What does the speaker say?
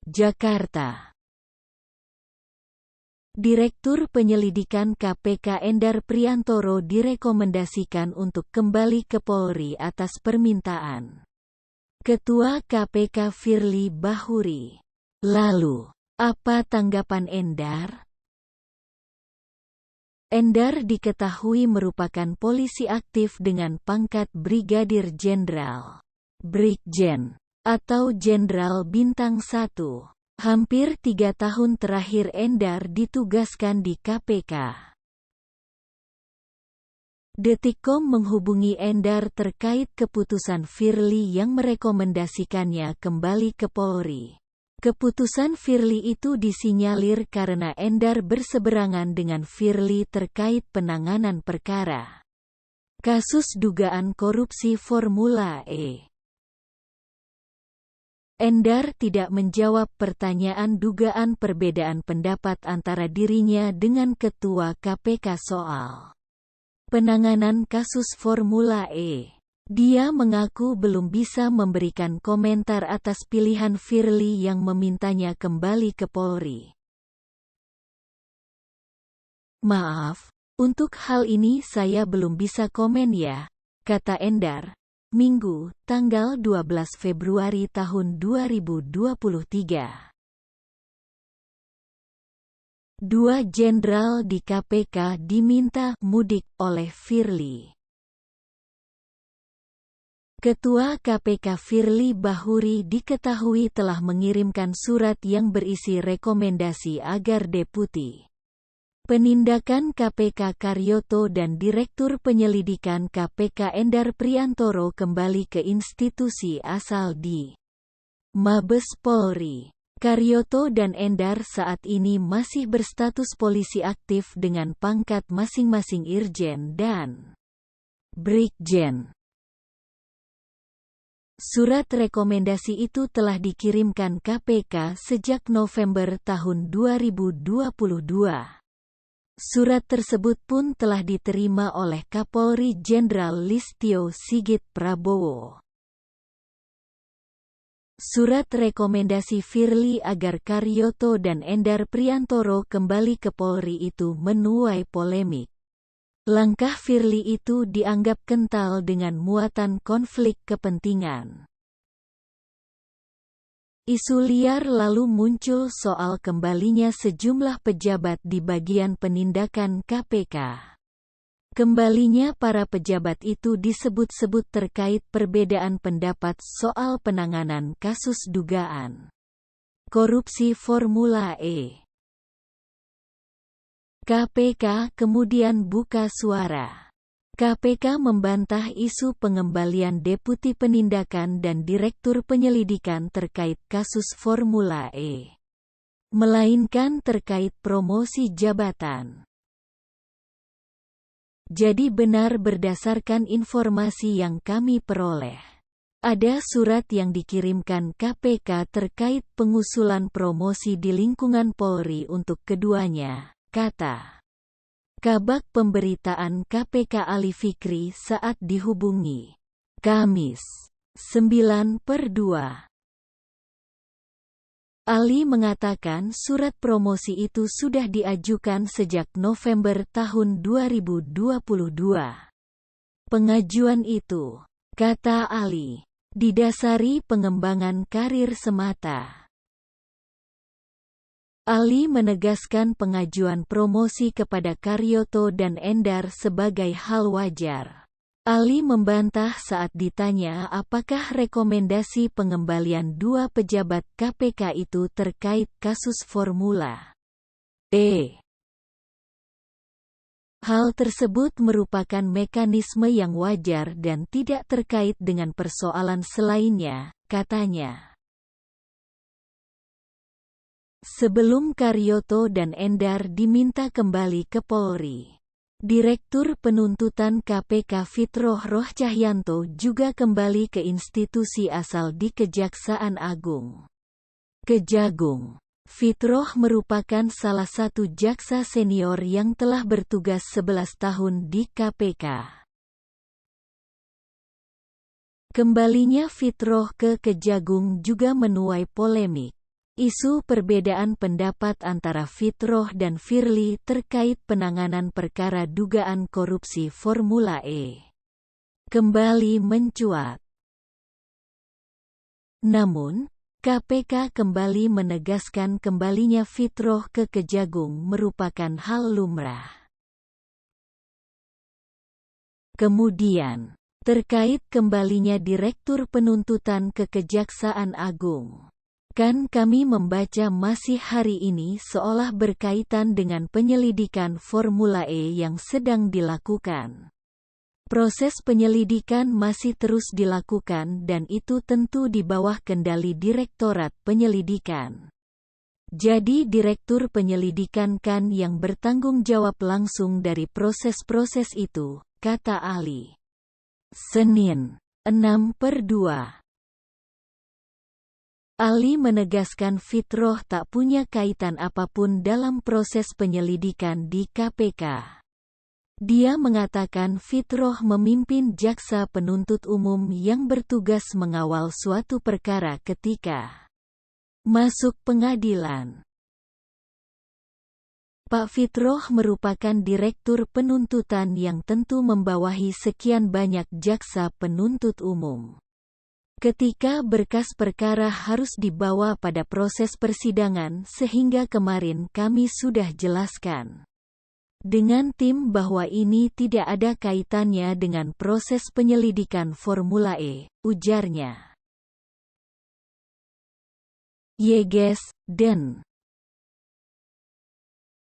Jakarta. Direktur Penyelidikan KPK Endar Priantoro direkomendasikan untuk kembali ke Polri atas permintaan Ketua KPK Firly Bahuri. Lalu, apa tanggapan Endar? Endar diketahui merupakan polisi aktif dengan pangkat Brigadir Jenderal, Brigjen, atau Jenderal Bintang 1. Hampir 3 tahun terakhir Endar ditugaskan di KPK. Detikcom menghubungi Endar terkait keputusan Firly yang merekomendasikannya kembali ke Polri. Keputusan Firly itu disinyalir karena Endar berseberangan dengan Firly terkait penanganan perkara kasus dugaan korupsi Formula E. Endar tidak menjawab pertanyaan dugaan perbedaan pendapat antara dirinya dengan Ketua KPK soal penanganan kasus Formula E. Dia mengaku belum bisa memberikan komentar atas pilihan Firly yang memintanya kembali ke Polri. "Maaf, untuk hal ini saya belum bisa komen ya," kata Endar, Minggu, tanggal 12 Februari tahun 2023. Dua jenderal di KPK diminta mudik oleh Firly. Ketua KPK Firly Bahuri diketahui telah mengirimkan surat yang berisi rekomendasi agar Deputi Penindakan KPK Karyoto dan Direktur Penyelidikan KPK Endar Priantoro kembali ke institusi asal di Mabes Polri. Karyoto dan Endar saat ini masih berstatus polisi aktif dengan pangkat masing-masing Irjen dan Brigjen. Surat rekomendasi itu telah dikirimkan KPK sejak November tahun 2022. Surat tersebut pun telah diterima oleh Kapolri Jenderal Listio Sigit Prabowo. Surat rekomendasi Firly agar Karyoto dan Endar Priantoro kembali ke Polri itu menuai polemik. Langkah Firly itu dianggap kental dengan muatan konflik kepentingan. Isu liar lalu muncul soal kembalinya sejumlah pejabat di bagian penindakan KPK. Kembalinya para pejabat itu disebut-sebut terkait perbedaan pendapat soal penanganan kasus dugaan korupsi Formula E. KPK kemudian buka suara. KPK membantah isu pengembalian Deputi Penindakan dan Direktur Penyelidikan terkait kasus Formula E, melainkan terkait promosi jabatan. Jadi benar berdasarkan informasi yang kami peroleh, ada surat yang dikirimkan KPK terkait pengusulan promosi di lingkungan Polri untuk keduanya, kata Kabag Pemberitaan KPK Ali Fikri saat dihubungi Kamis 9/2. Ali mengatakan surat promosi itu sudah diajukan sejak November tahun 2022. Pengajuan itu, kata Ali, didasari pengembangan karir semata. Ali menegaskan pengajuan promosi kepada Karyoto dan Endar sebagai hal wajar. Ali membantah saat ditanya apakah rekomendasi pengembalian dua pejabat KPK itu terkait kasus Formula E. Hal tersebut merupakan mekanisme yang wajar dan tidak terkait dengan persoalan selainnya, katanya. Sebelum Karyoto dan Endar diminta kembali ke Polri, Direktur Penuntutan KPK Fitroh Roh Cahyanto juga kembali ke institusi asal di Kejaksaan Agung, Kejagung. Fitroh merupakan salah satu jaksa senior yang telah bertugas 11 tahun di KPK. Kembalinya Fitroh ke Kejagung juga menuai polemik. Isu perbedaan pendapat antara Fitroh dan Firly terkait penanganan perkara dugaan korupsi Formula E kembali mencuat. Namun, KPK kembali menegaskan kembalinya Fitroh ke Kejagung merupakan hal lumrah. Kemudian, terkait kembalinya Direktur Penuntutan ke Kejaksaan Agung. Kan kami membaca masih hari ini seolah berkaitan dengan penyelidikan Formula E yang sedang dilakukan. Proses penyelidikan masih terus dilakukan dan itu tentu di bawah kendali Direktorat Penyelidikan. Jadi Direktur Penyelidikan kan yang bertanggung jawab langsung dari proses-proses itu, kata Ali. Senin, 6/2. Ali menegaskan Fitroh tak punya kaitan apapun dalam proses penyelidikan di KPK. Dia mengatakan Fitroh memimpin jaksa penuntut umum yang bertugas mengawal suatu perkara ketika masuk pengadilan. Pak Fitroh merupakan direktur penuntutan yang tentu membawahi sekian banyak jaksa penuntut umum. Ketika berkas perkara harus dibawa pada proses persidangan sehingga kemarin kami sudah jelaskan dengan tim bahwa ini tidak ada kaitannya dengan proses penyelidikan Formula E, ujarnya. Yeges, Den.